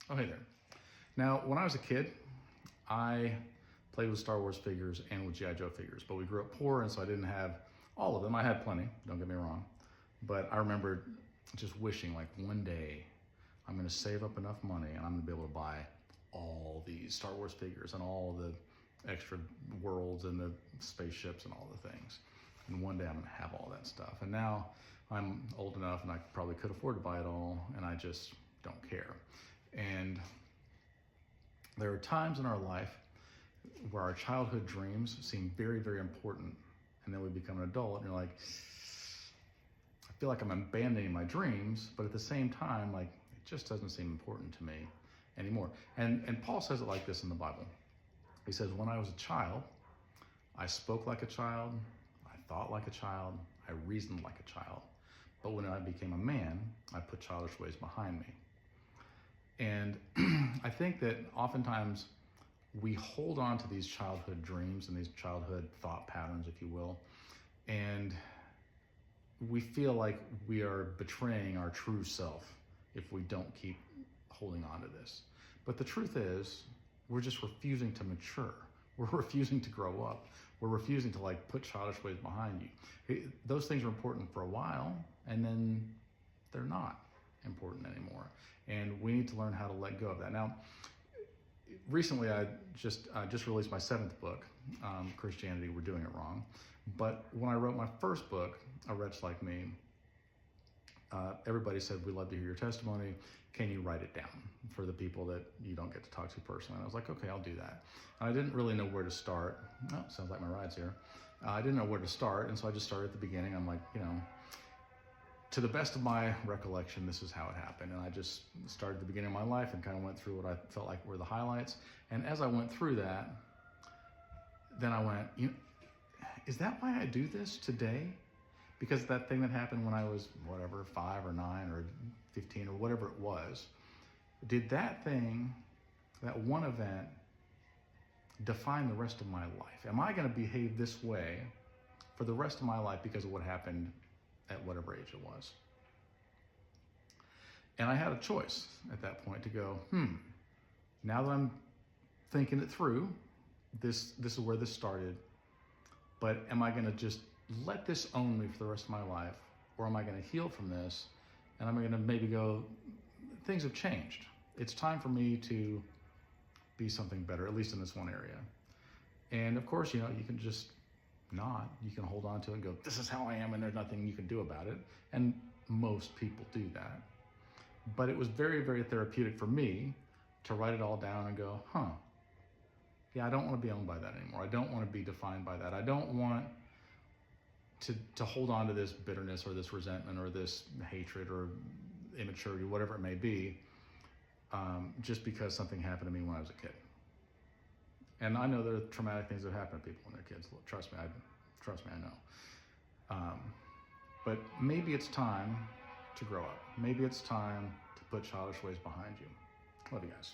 Oh, hey there. Now, when I was a kid, I played with Star Wars figures and with G.I. Joe figures, but we grew up poor, and so I didn't have all of them. I had plenty, don't get me wrong. But I remember just wishing, like, one day I'm going to save up enough money and I'm going to be able to buy all these Star Wars figures and all the extra worlds and the spaceships and all the things. And one day I'm going to have all that stuff. And now I'm old enough and I probably could afford to buy it all, and I just don't care. And there are times in our life where our childhood dreams seem very, very important, and then we become an adult and you're like, I feel like I'm abandoning my dreams, but at the same time, like, it just doesn't seem important to me anymore. And Paul says it like this in the Bible. He says, when I was a child, I spoke like a child, I thought like a child, I reasoned like a child. But when I became a man, I put childish ways behind me. And I think that oftentimes we hold on to these childhood dreams and these childhood thought patterns, if you will, and we feel like we are betraying our true self if we don't keep holding on to this. But the truth is, we're just refusing to mature. We're refusing to grow up. We're refusing to, like, put childish ways behind you. Those things are important for a while, and then they're not important anymore. And we need to learn how to let go of that. Now, recently I just released my 7th book, Christianity, We're Doing It Wrong. But when I wrote my first book, A Wretch Like Me, everybody said, we'd love to hear your testimony. Can you write it down for the people that you don't get to talk to personally? And I was like, okay, I'll do that. And I didn't really know where to start. Oh, sounds like my ride's here. I didn't know where to start, and so I just started at the beginning. I'm like, to the best of my recollection, this is how it happened. And I just started at the beginning of my life and kind of went through what I felt like were the highlights. And as I went through that, then I went, is that why I do this today? Because that thing that happened when I was, whatever, 5 or 9 or 15 or whatever it was, did that thing, that one event, define the rest of my life? Am I going to behave this way for the rest of my life because of what happened at whatever age it was? And I had a choice at that point to go, now that I'm thinking it through, this is where this started, but am I going to just let this own me for the rest of my life, or am I going to heal from this, and I'm going to maybe go, things have changed. It's time for me to be something better, at least in this one area. And of course, you can just not. You can hold on to it and go, this is how I am, and there's nothing you can do about it. And most people do that. But it was very, very therapeutic for me to write it all down and go, yeah, I don't want to be owned by that anymore. I don't want to be defined by that. I don't want to hold on to this bitterness or this resentment or this hatred or immaturity, whatever it may be, just because something happened to me when I was a kid. And I know there are traumatic things that happen to people when they're kids. Trust me, I know. But maybe it's time to grow up. Maybe it's time to put childish ways behind you. Love you guys.